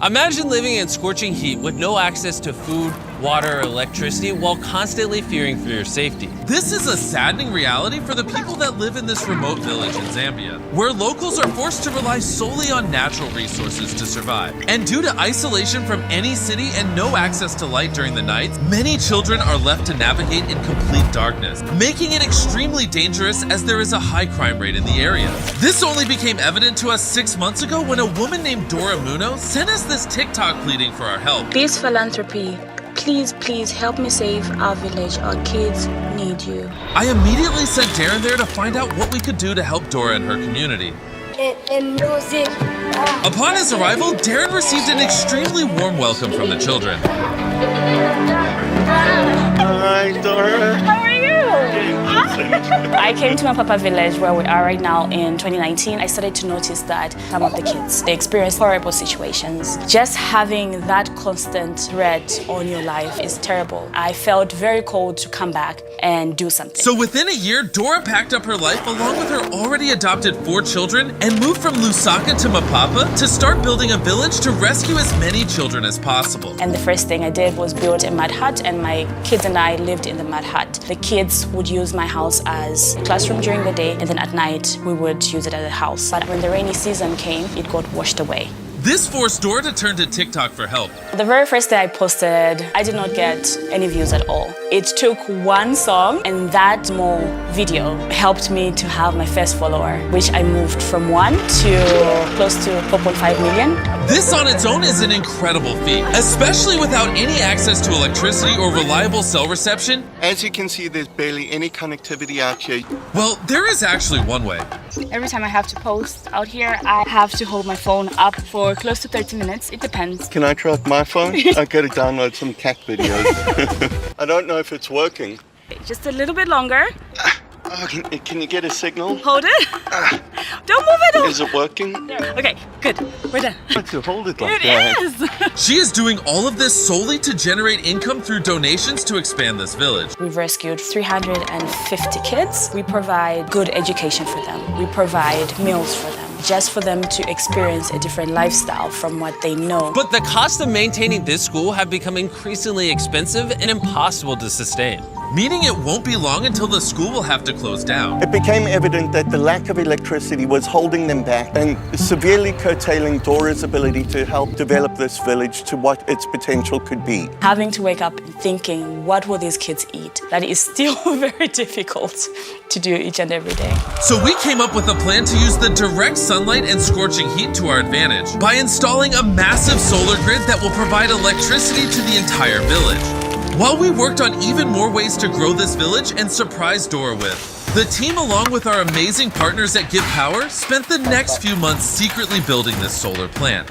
Imagine living in scorching heat with no access to food, water, or electricity while constantly fearing for your safety. This is a saddening reality for the people that live in this remote village in Zambia, where locals are forced to rely solely on natural resources to survive. And due to isolation from any city and no access to light during the nights, many children are left to navigate in complete darkness, making it extremely dangerous as there is a high crime rate in the area. This only became evident to us 6 months ago when a woman named Dora Muno sent us this TikTok pleading for our help. Beast Philanthropy, please help me save our village. Our kids need you. I immediately sent Darren there to find out what we could do to help Dora and her community. Upon his arrival, Darren received an extremely warm welcome from the children. Hi, Dora. How are you? I came to Mapapa village where we are right now in 2019. I started to notice that some of the kids, they experience horrible situations. Just having that constant threat on your life is terrible. I felt very cold to come back and do something. So within a year, Dora packed up her life along with her already adopted 4 children and moved from Lusaka to Mapapa to start building a village to rescue as many children as possible. And the first thing I did was build a mud hut, and my kids and I lived in the mud hut. The kids would use my house as a classroom during the day, and then at night we would use it as a house. But when the rainy season came, it got washed away. This forced Dora to turn to TikTok for help. The very first day I posted, I did not get any views at all. It took one song, and that small video helped me to have my first follower, which I moved from 1 to close to 4.5 million. This on its own is an incredible feat, especially without any access to electricity or reliable cell reception. As you can see, there's barely any connectivity out here. Well, there is actually one way. Every time I have to post out here, I have to hold my phone up for close to 30 minutes. It depends. Can I try with my phone? I gotta download some cat videos. I don't know if it's working. Just a little bit longer. Oh, can you get a signal? Hold it. Don't move it. Is it working? Okay, good. We're done. I have to hold it like It that. is. She is doing all of this solely to generate income through donations to expand this village. We've rescued 350 kids. We provide good education for them. We provide meals for them, just for them to experience a different lifestyle from what they know. But the cost of maintaining this school have become increasingly expensive and impossible to sustain. Meaning it won't be long until the school will have to close down. It became evident that the lack of electricity was holding them back and severely curtailing Dora's ability to help develop this village to what its potential could be. Having to wake up and thinking, what will these kids eat? That is still very difficult to do each and every day. So we came up with a plan to use the direct sunlight and scorching heat to our advantage by installing a massive solar grid that will provide electricity to the entire village. While we worked on even more ways to grow this village and surprise Dora with, the team, along with our amazing partners at Give Power, spent the next few months secretly building this solar plant.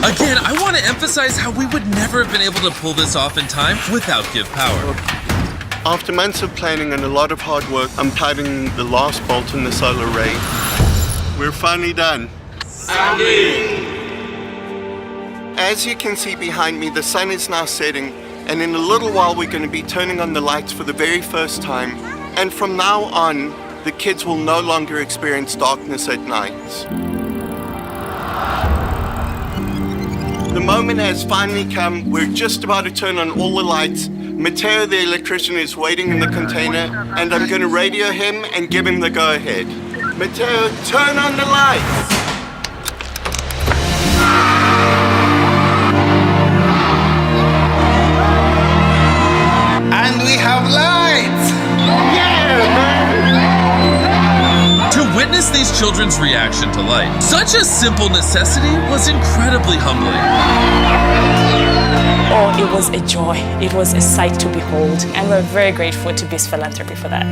Again, I want to emphasize how we would never have been able to pull this off in time without Give Power. After months of planning and a lot of hard work, I'm tightening the last bolt in the solar array. We're finally done. As you can see behind me, the sun is now setting, and in a little while we're going to be turning on the lights for the very first time. And from now on, the kids will no longer experience darkness at night. The moment has finally come. We're just about to turn on all the lights. Mateo, the electrician, is waiting in the container, and I'm going to radio him and give him the go-ahead. Mateo, turn on the lights! And we have lights! Yeah, man! To witness these children's reaction to light, such a simple necessity was incredibly humbling. Oh, it was a joy. It was a sight to behold, and we're very grateful to Beast Philanthropy for that.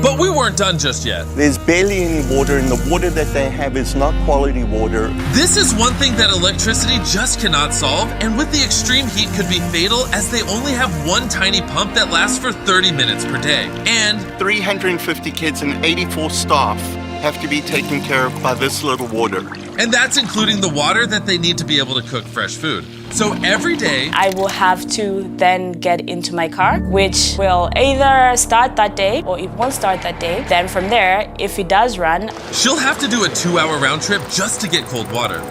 But we weren't done just yet. There's barely any water, and the water that they have is not quality water. This is one thing that electricity just cannot solve, and with the extreme heat could be fatal as they only have one tiny pump that lasts for 30 minutes per day. And 350 kids and 84 staff have to be taken care of by this little water. And that's including the water that they need to be able to cook fresh food. So every day, I will have to then get into my car, which will either start that day or it won't start that day. Then from there, if it does run, she'll have to do a 2-hour round trip just to get cold water.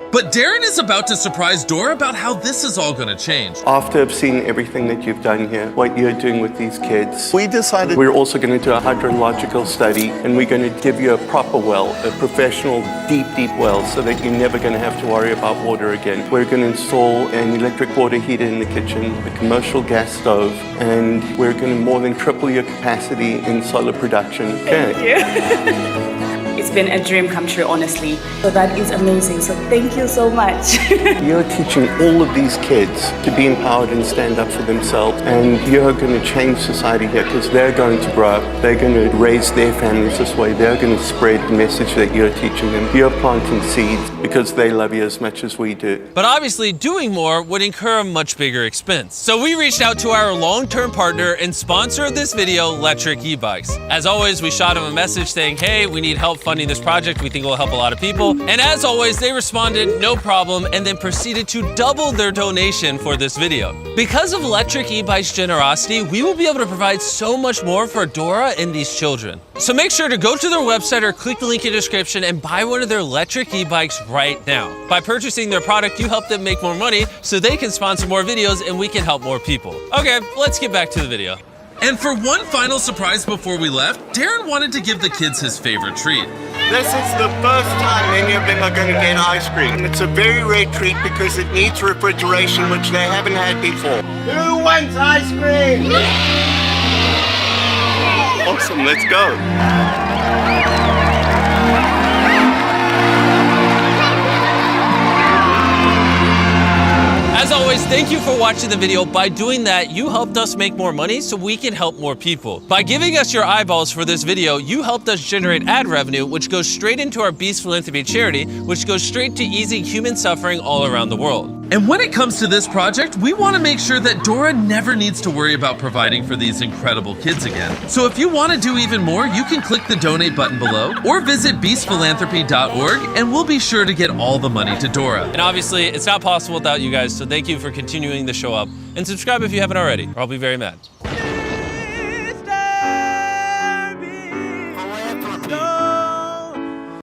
But Darren is about to surprise Dora about how this is all going to change. After I've seen everything that you've done here, what you're doing with these kids, we decided we're also going to do a hydrological study, and we're going to give you a proper well, a professional deep well, so that you're never going to have to worry about water again. We're going to install an electric water heater in the kitchen, a commercial gas stove, and we're going to more than triple your capacity in solar production. Thank you. It's been a dream come true, honestly. So that is amazing. So thank you so much. You're teaching all of these kids to be empowered and stand up for themselves, and you're going to change society here because they're going to grow up, they're going to raise their families this way, they're going to spread the message that you're teaching them. You're planting seeds because they love you as much as we do. But obviously, doing more would incur a much bigger expense. So we reached out to our long-term partner and sponsor of this video, Electric E-Bikes. As always, we shot them a message saying, hey, we need help funding this project. We think it will help a lot of people. And as always, they responded, no problem, and then proceeded to double their donation for this video. Because of Electric E-Bikes' generosity, we will be able to provide so much more for Dora and these children. So make sure to go to their website or click the link in the description and buy one of their electric e-bikes right now. By purchasing their product, you help them make more money so they can sponsor more videos and we can help more people. Okay, let's get back to the video. And for one final surprise before we left, Darren wanted to give the kids his favorite treat. This is the first time any of them are going to get ice cream. It's a very rare treat because it needs refrigeration, which they haven't had before. Who wants ice cream? Awesome, let's go. As always, thank you for watching the video. By doing that, you helped us make more money so we can help more people. By giving us your eyeballs for this video, you helped us generate ad revenue, which goes straight into our Beast Philanthropy charity, which goes straight to easing human suffering all around the world. And when it comes to this project, we want to make sure that Dora never needs to worry about providing for these incredible kids again. So if you want to do even more, you can click the donate button below or visit beastphilanthropy.org and we'll be sure to get all the money to Dora. And obviously, it's not possible without you guys, so thank you for continuing to show up. And subscribe if you haven't already, or I'll be very mad.